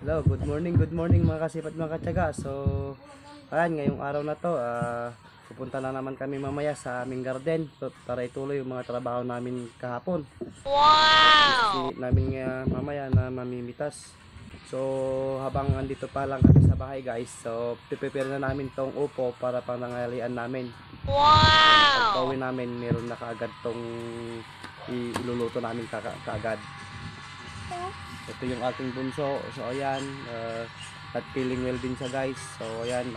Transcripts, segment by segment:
Hello, good morning mga kasipat mga katyaga. So, ayan, ngayong araw na to, pupunta na naman kami mamaya sa aming garden para ituloy yung mga trabaho namin kahapon. Wow! Kasi namin mamaya na mamimitas. So, habang andito pa lang kami sa bahay guys, so prepare na namin tong upo para panangalian namin. Wow! Pagpauwi namin, meron na kaagad tong iluluto namin kaagad. Ito yung ating bunso. So ayan, at feeling well din siya guys. So ayan,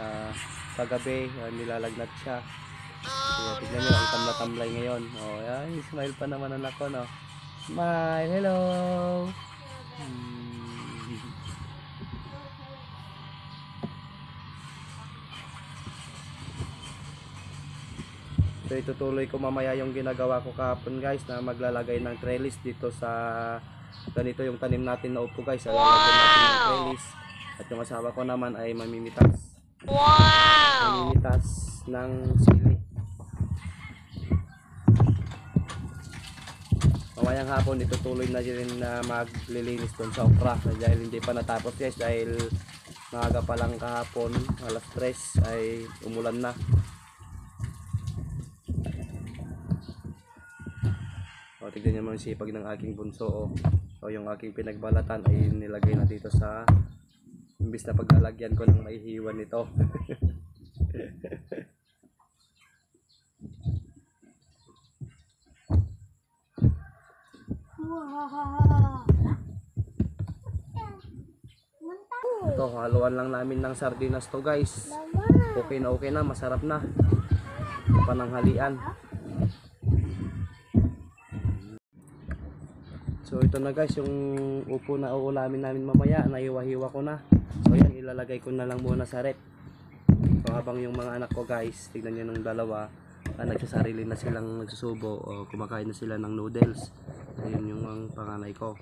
paggabi nilalagnat siya. Kaya tignan nyo, ang tamla-tamlay ngayon. Oh, ayan, smile pa naman anak ko, no? Smile, hello! So itutuloy ko mamaya yung ginagawa ko kahapon guys, na maglalagay ng trellis dito sa ganito yung tanim natin na upo guys. Lalagyan natin ng trellis. At yung asawa ko naman ay mamimitas. Wow! Mamimitas ng sili. Mamayang hapon itutuloy na din na maglilinis doon sa okra. Dahil hindi pa natapos guys, dahil maaga pa lang kahapon, alas 3 ay umulan na. O, tignan nyo mga sipag ng aking bunso. O yung aking pinagbalatan ay nilagay na dito sa, imbis na paglalagyan ko ng maihiwan nito. Ito, haluan lang namin ng sardinas to guys. Okay na, masarap na pananghalian. So ito na guys yung upo na uulamin namin mamaya, naiwa-hiwa ko na. So yan, ilalagay ko na lang muna sa rep. So habang yung mga anak ko guys, tignan nyo nung dalawa, nagsasarili na silang nagsusubo o kumakain na sila ng noodles. Ayun yung mga panganay ko.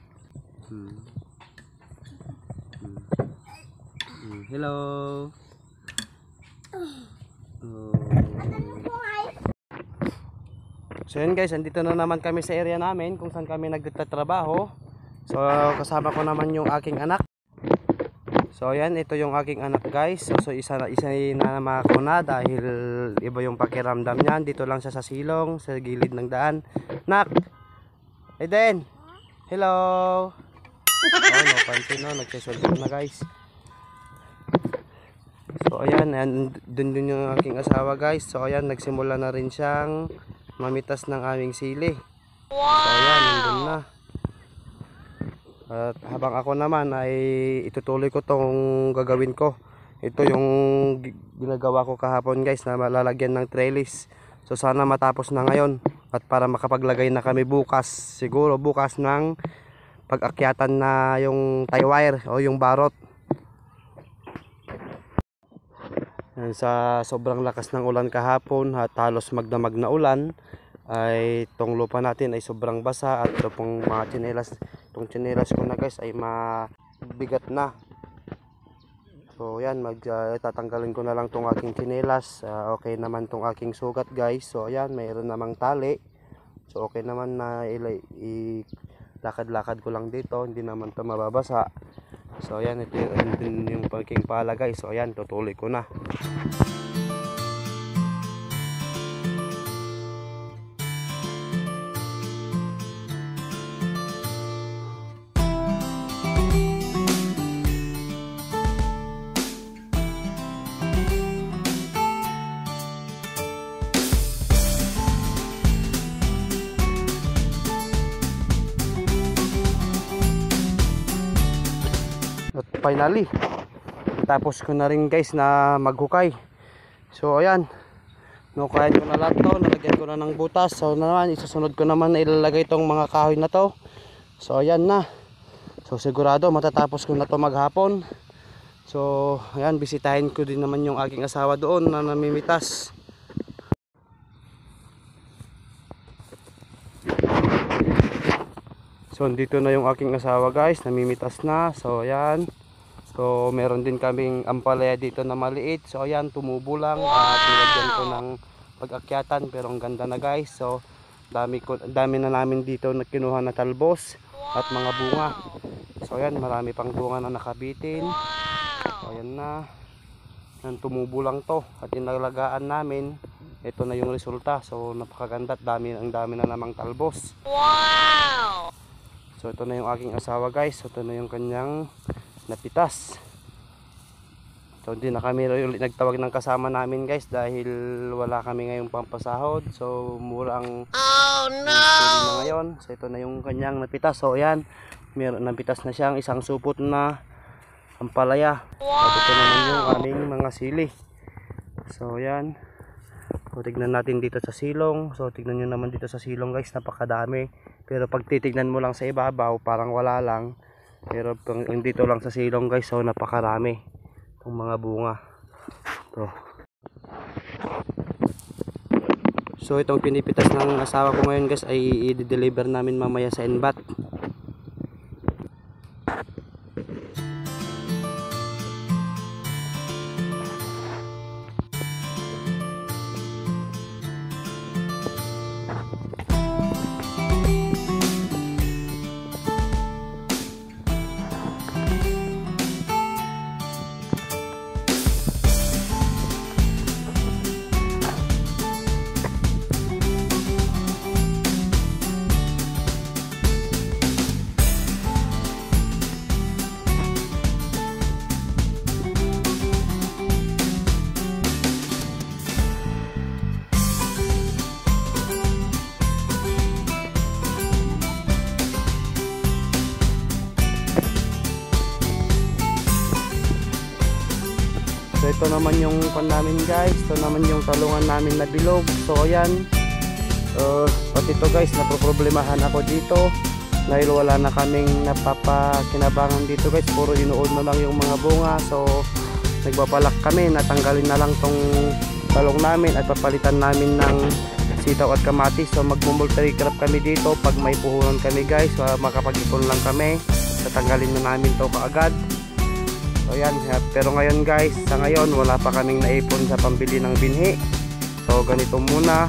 Hello. So yun guys, andito na naman kami sa area namin kung saan kami nagtatrabaho. So kasama ko naman yung aking anak. So yan, ito yung aking anak guys. So isa na ako na dahil iba yung pakiramdam niyan. Dito lang siya sa silong, sa gilid ng daan. Nak! Eden! Hello! Oh, no pansin, no, nagsisulpot na guys. So ayan, dun yung aking asawa guys. So ayan, nagsimula na rin siyang mamitas ng aming sili. Wow! So ayan, nandun na. At habang ako naman ay itutuloy ko tong gagawin ko. Ito yung ginagawa ko kahapon guys, na malalagyan ng trellis. So sana matapos na ngayon at para makapaglagay na kami bukas. Siguro bukas ng pag-akyatan na yung tie wire o yung barot. Sa sobrang lakas ng ulan kahapon at halos magdamag na ulan, ay itong lupa natin ay sobrang basa at itong mga tsinelas, itong tsinelas ko na guys ay mabigat na. So yan, tatanggalin ko na lang itong aking tsinelas. Okay naman itong aking sugat guys. So ayan, mayroon namang tali. So okay naman na lakad-lakad ko lang dito, hindi naman ito mababasa. So ayan, ito yung parking pala guys. So ayan, tutuloy ko na. At finally, tapos ko na rin guys na maghukay. So ayan, nukayan ko na lahat to, nalagyan ko na ng butas. So naman, isusunod ko naman na ilalagay itong mga kahoy na to. So ayan na. So sigurado matatapos ko na to maghapon. So ayan, bisitahin ko din naman yung aking asawa doon na namimitas. So dito na yung aking asawa guys, namimitas na. So ayan. So meron din kaming ampalaya dito na maliit. So ayan, tumubo lang. At nilagyan ko ng pag-akyatan, pero ang ganda na guys. So dami na namin dito na kinuha na talbos at mga bunga. So ayan, marami pang bunga na nakabitin. So ayan na. Yan, tumubo lang to at inalagaan namin. Ito na yung resulta. So napakaganda at ang dami na namang talbos. Wow! So ito na yung aking asawa guys. Ito na yung kanyang napitas. So hindi na kami ulit nagtawag ng kasama namin guys dahil wala kami ngayong pampasahod. So mura ang na ngayon. So ito na yung kanyang napitas. So ayan, meron napitas na siyang isang supot na ampalaya. At ito naman yung aming mga sili. So ayan. So tignan natin dito sa silong. So tignan nyo naman dito sa silong guys, napakadami. Pero pag titignan mo lang sa ibabaw parang wala lang. Pero dito lang sa silong guys, so napakarami itong mga bunga. Ito. So itong pinipitas ng asawa ko ngayon guys ay i-deliver namin mamaya sa Enbat. So ito naman yung pan namin guys. Ito naman yung talungan namin na bilog. So ayan. Pati ito guys, napoproblemahan ako dito. Dahil wala na kaming napapakinabangan dito guys. Puro inuod na lang yung mga bunga. So nagbabalak kami. Natanggalin na lang tong talong namin. At papalitan namin ng sitaw at kamatis. So mag-multi crop kami dito. Pag may puhunan kami guys, makapag-ipon lang kami. Tatanggalin na namin to kaagad. So yan, pero ngayon guys, sa ngayon wala pa kaming naipon sa pambili ng binhi. So ganito muna.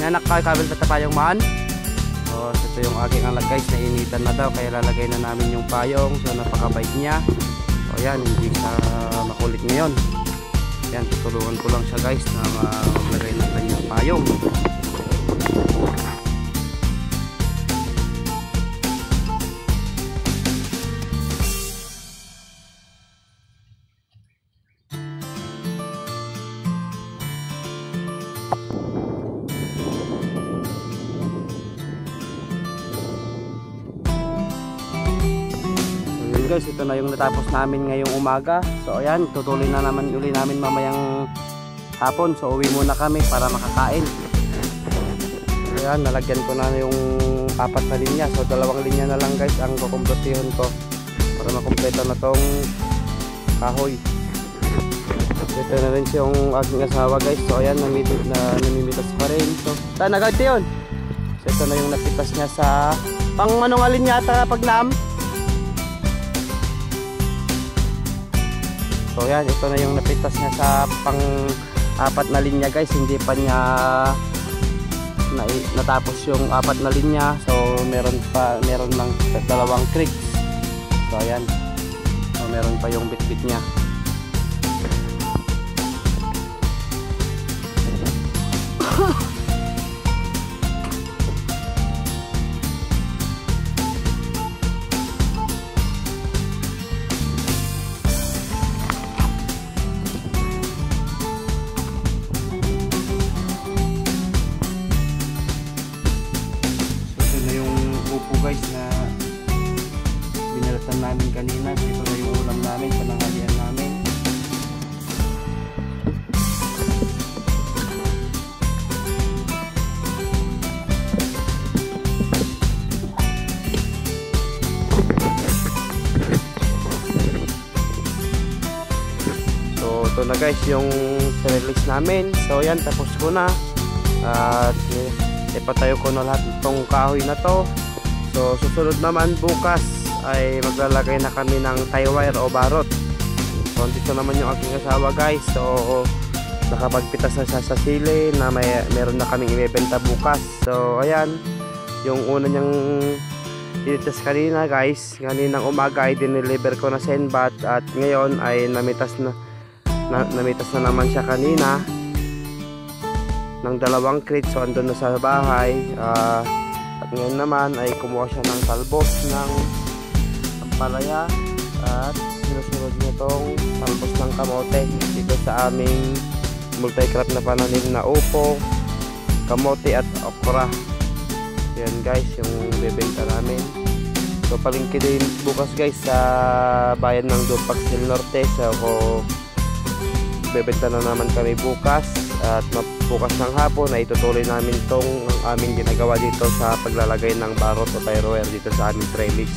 Anak kabel na payong man. So ito yung aking anak guys, nainitan na daw kaya lalagay na namin yung payong. So napakabait niya. So yan, hindi siya makulit ngayon. Yan, tutulungan ko lang siya guys na maglagay ng kanyang payong. Guys, ito na yung natapos namin ngayong umaga. So ayan, tutuloy na naman uli namin mamayang hapon. So uwi muna kami para makakain. So ayan, nalagyan ko na yung 4 na linya. So 2 linya na lang guys ang kukumpletihon ko para makumpleto na tong kahoy. Ito na rin yung aking asawa guys. So ayan, namimitas pa rin. So nagagti yun. So ito na yung napitas niya sa pang manong alin yata pag naam. So yan, ito na yung napitas niya sa pang-4 na linya guys. Hindi pa niya natapos yung 4 na linya. So meron ng 2 creeks. So ayan. So meron pa yung bit-bit niya. Guys na binalatan namin kanina. Ito na yung ulam namin, pananghalian namin. So ito na guys yung trellis namin. So yan, tapos ko na. At ipatayo ko na lahat itong kahoy na to. So susunod naman bukas ay maglalagay na kami ng tie wire o barot. So dito naman yung aking asawa guys. So nakapagpitas na siya sa sili na meron na kaming ibebenta bukas. So ayan, yung una niyang tinitas kanina guys, kaninang umaga ay dineliver ko na senbat. At ngayon ay namitas na naman siya kanina ng 2 crate. So andun na sa bahay. At ngayon naman ay kumuha siya ng talbos ng palaya at sinusunod niya itong talbos ng kamote dito sa aming multi-crop na pananim na upo, kamote at okra. Yan guys yung bebenta namin. So palengke din bukas guys sa bayan ng Dupax del Norte. So bebenta na naman kami bukas. At bukas ng hapon ay itutuloy namin itong aming ginagawa dito sa paglalagay ng barot o tie wire dito sa aming trellis.